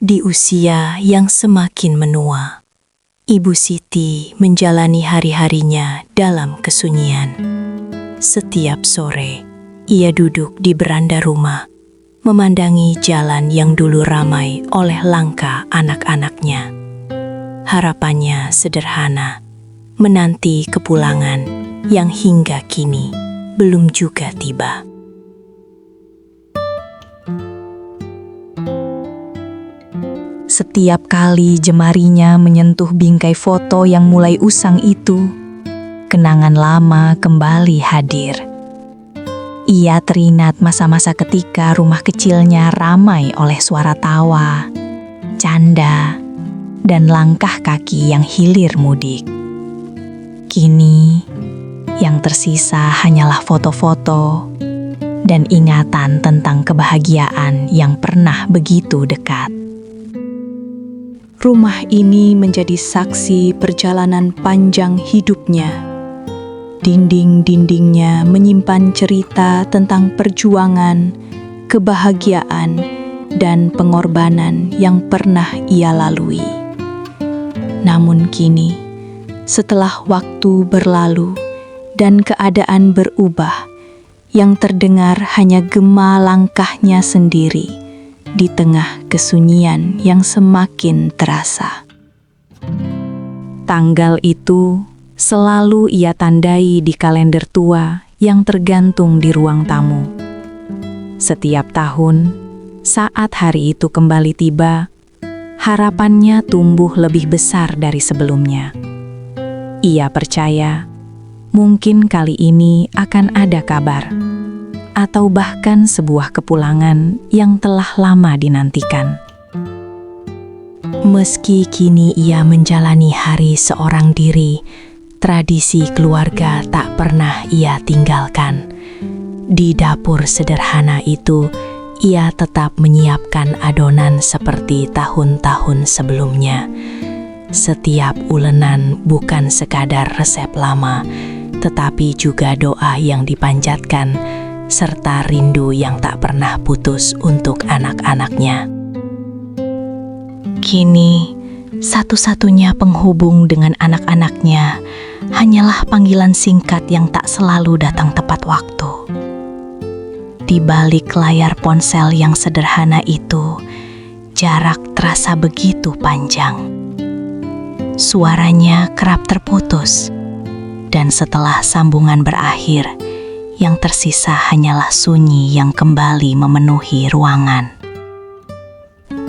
Di usia yang semakin menua, Ibu Siti menjalani hari-harinya dalam kesunyian. Setiap sore, ia duduk di beranda rumah, memandangi jalan yang dulu ramai oleh langkah anak-anaknya. Harapannya sederhana, menanti kepulangan yang hingga kini belum juga tiba. Setiap kali jemarinya menyentuh bingkai foto yang mulai usang itu, kenangan lama kembali hadir. Ia teringat masa-masa ketika rumah kecilnya ramai oleh suara tawa, canda, dan langkah kaki yang hilir mudik. Kini, yang tersisa hanyalah foto-foto dan ingatan tentang kebahagiaan yang pernah begitu dekat. Rumah ini menjadi saksi perjalanan panjang hidupnya. Dinding-dindingnya menyimpan cerita tentang perjuangan, kebahagiaan, dan pengorbanan yang pernah ia lalui. Namun kini, setelah waktu berlalu dan keadaan berubah, yang terdengar hanya gema langkahnya sendiri di tengah kesunyian yang semakin terasa. Tanggal itu selalu ia tandai di kalender tua yang tergantung di ruang tamu. Setiap tahun, saat hari itu kembali tiba, harapannya tumbuh lebih besar dari sebelumnya. Ia percaya, mungkin kali ini akan ada kabar, atau bahkan sebuah kepulangan yang telah lama dinantikan. Meski kini ia menjalani hari seorang diri, tradisi keluarga tak pernah ia tinggalkan. Di dapur sederhana itu, ia tetap menyiapkan adonan seperti tahun-tahun sebelumnya. Setiap ulenan bukan sekadar resep lama, tetapi juga doa yang dipanjatkan, serta rindu yang tak pernah putus untuk anak-anaknya. Kini, satu-satunya penghubung dengan anak-anaknya hanyalah panggilan singkat yang tak selalu datang tepat waktu. Di balik layar ponsel yang sederhana itu, jarak terasa begitu panjang. Suaranya kerap terputus, dan setelah sambungan berakhir, yang tersisa hanyalah sunyi yang kembali memenuhi ruangan.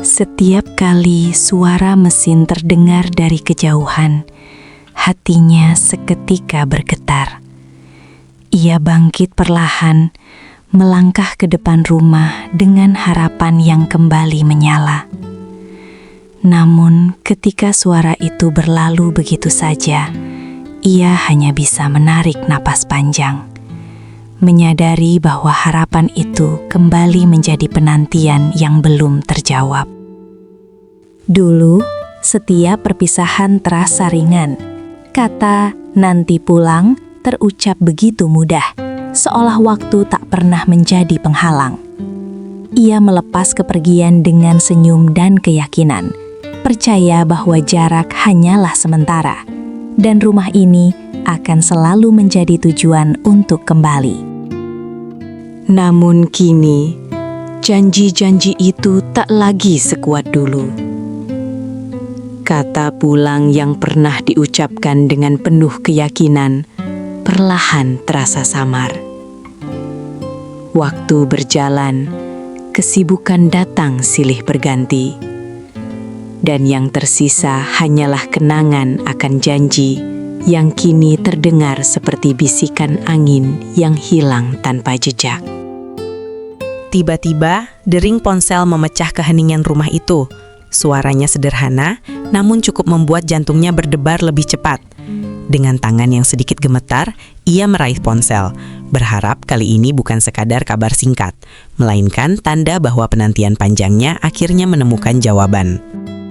Setiap kali suara mesin terdengar dari kejauhan, hatinya seketika bergetar. Ia bangkit perlahan, melangkah ke depan rumah dengan harapan yang kembali menyala. Namun, ketika suara itu berlalu begitu saja, ia hanya bisa menarik napas panjang, menyadari bahwa harapan itu kembali menjadi penantian yang belum terjawab. Dulu, setiap perpisahan terasa ringan. Kata "nanti pulang" terucap begitu mudah, seolah waktu tak pernah menjadi penghalang. Ia melepas kepergian dengan senyum dan keyakinan, percaya bahwa jarak hanyalah sementara, dan rumah ini akan selalu menjadi tujuan untuk kembali. Namun kini, janji-janji itu tak lagi sekuat dulu. Kata pulang yang pernah diucapkan dengan penuh keyakinan, perlahan terasa samar. Waktu berjalan, kesibukan datang silih berganti, dan yang tersisa hanyalah kenangan akan janji yang kini terdengar seperti bisikan angin yang hilang tanpa jejak. Tiba-tiba, dering ponsel memecah keheningan rumah itu. Suaranya sederhana, namun cukup membuat jantungnya berdebar lebih cepat. Dengan tangan yang sedikit gemetar, ia meraih ponsel, berharap kali ini bukan sekadar kabar singkat, melainkan tanda bahwa penantian panjangnya akhirnya menemukan jawaban.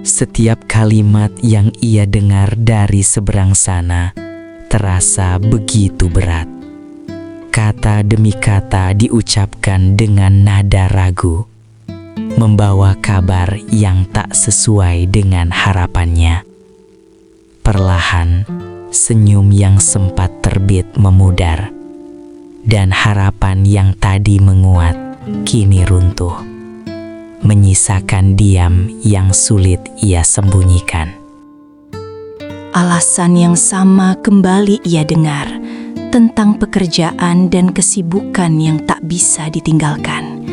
Setiap kalimat yang ia dengar dari seberang sana terasa begitu berat. Kata demi kata diucapkan dengan nada ragu. membawa kabar yang tak sesuai dengan harapannya. Perlahan, senyum yang sempat terbit memudar, dan harapan yang tadi menguat kini runtuh, menyisakan diam yang sulit ia sembunyikan. Alasan yang sama kembali ia dengar tentang pekerjaan dan kesibukan yang tak bisa ditinggalkan.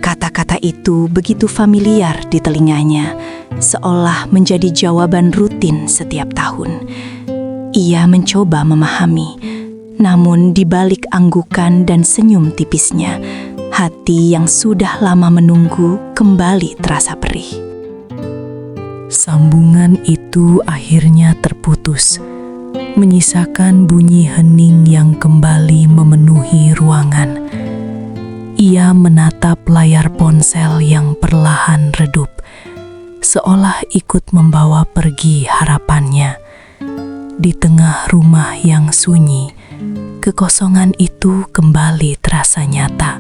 Kata-kata itu begitu familiar di telinganya, seolah menjadi jawaban rutin setiap tahun. Ia mencoba memahami, namun di balik anggukan dan senyum tipisnya, hati yang sudah lama menunggu kembali terasa perih. Sambungan itu akhirnya terputus, menyisakan bunyi hening yang kembali memenuhi ruangan. Ia menatap layar ponsel yang perlahan redup, seolah ikut membawa pergi harapannya. Di tengah rumah yang sunyi, kekosongan itu kembali terasa nyata,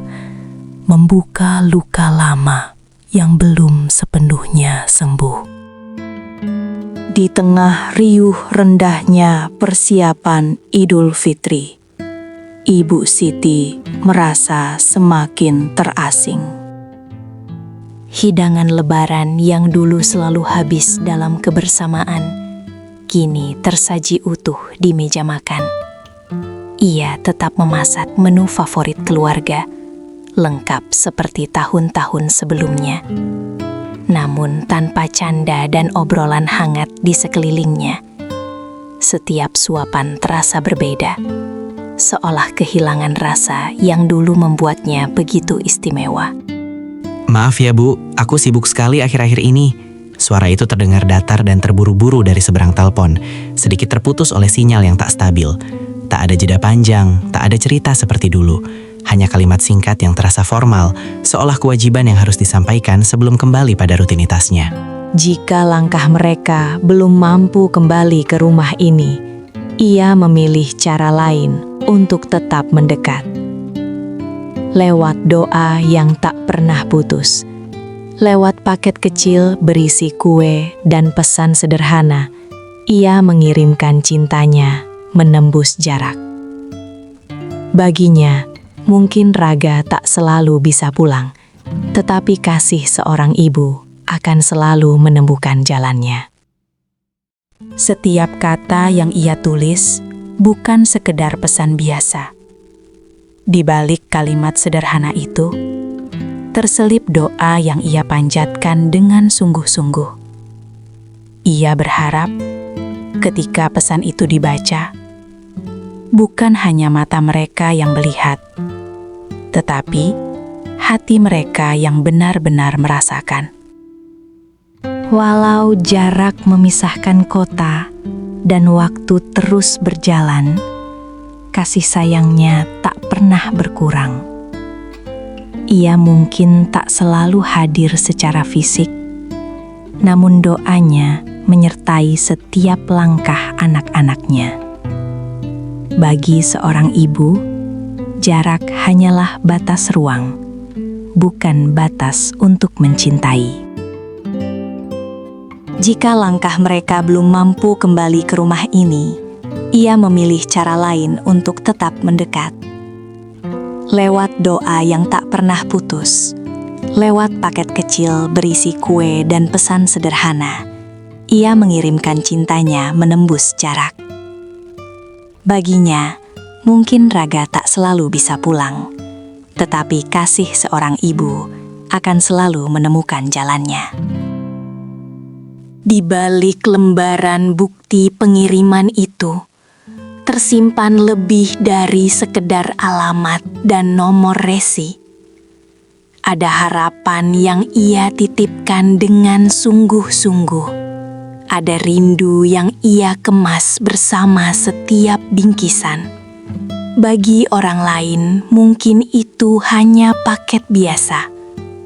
membuka luka lama yang belum sepenuhnya sembuh. Di tengah riuh rendahnya persiapan Idul Fitri, Ibu Siti merasa semakin terasing. Hidangan lebaran yang dulu selalu habis dalam kebersamaan, kini tersaji utuh di meja makan. Ia tetap memasak menu favorit keluarga, lengkap seperti tahun-tahun sebelumnya. Namun tanpa canda dan obrolan hangat di sekelilingnya. Setiap suapan terasa berbeda, seolah kehilangan rasa yang dulu membuatnya begitu istimewa. Maaf ya Bu, aku sibuk sekali akhir-akhir ini. Suara itu terdengar datar dan terburu-buru dari seberang telepon, sedikit terputus oleh sinyal yang tak stabil. Tak ada jeda panjang, tak ada cerita seperti dulu. Hanya kalimat singkat yang terasa formal, seolah kewajiban yang harus disampaikan sebelum kembali pada rutinitasnya. Jika langkah mereka belum mampu kembali ke rumah ini, ia memilih cara lain untuk tetap mendekat. Lewat doa yang tak pernah putus, lewat paket kecil berisi kue dan pesan sederhana, ia mengirimkan cintanya menembus jarak. Baginya, mungkin Raga tak selalu bisa pulang, tetapi kasih seorang ibu akan selalu menemukan jalannya. Setiap kata yang ia tulis bukan sekedar pesan biasa. Di balik kalimat sederhana itu, terselip doa yang ia panjatkan dengan sungguh-sungguh. Ia berharap ketika pesan itu dibaca, bukan hanya mata mereka yang melihat, tetapi hati mereka yang benar-benar merasakan. Walau jarak memisahkan kota dan waktu terus berjalan, kasih sayangnya tak pernah berkurang. Ia mungkin tak selalu hadir secara fisik, namun doanya menyertai setiap langkah anak-anaknya. Bagi seorang ibu, jarak hanyalah batas ruang, bukan batas untuk mencintai. Jika langkah mereka belum mampu kembali ke rumah ini, ia memilih cara lain untuk tetap mendekat. Lewat doa yang tak pernah putus, lewat paket kecil berisi kue dan pesan sederhana, ia mengirimkan cintanya menembus jarak. Baginya, mungkin Raga tak selalu bisa pulang, tetapi kasih seorang ibu akan selalu menemukan jalannya. Di balik lembaran bukti pengiriman itu, tersimpan lebih dari sekedar alamat dan nomor resi. Ada harapan yang ia titipkan dengan sungguh-sungguh. Ada rindu yang ia kemas bersama setiap bingkisan. Bagi orang lain, mungkin itu hanya paket biasa.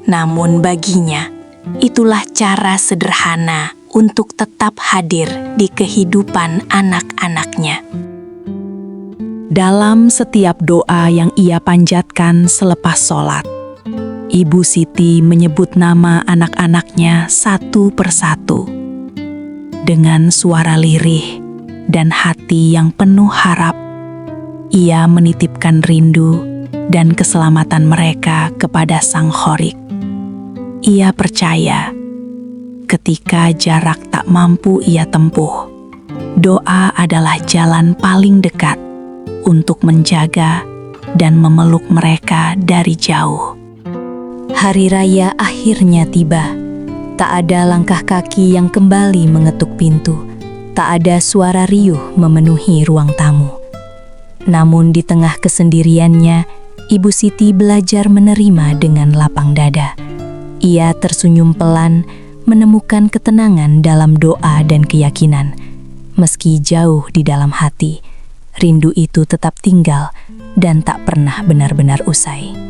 Namun baginya, itulah cara sederhana untuk tetap hadir di kehidupan anak-anaknya. Dalam setiap doa yang ia panjatkan selepas sholat, Ibu Siti menyebut nama anak-anaknya satu persatu. Dengan suara lirih dan hati yang penuh harap, ia menitipkan rindu dan keselamatan mereka kepada Sang Khorik. Ia percaya, ketika jarak tak mampu ia tempuh, doa adalah jalan paling dekat untuk menjaga dan memeluk mereka dari jauh. Hari raya akhirnya tiba. Tak ada langkah kaki yang kembali mengetuk pintu. Tak ada suara riuh memenuhi ruang tamu. Namun di tengah kesendiriannya, Ibu Siti belajar menerima dengan lapang dada. Ia tersenyum pelan, menemukan ketenangan dalam doa dan keyakinan. Meski jauh di dalam hati, rindu itu tetap tinggal dan tak pernah benar-benar usai.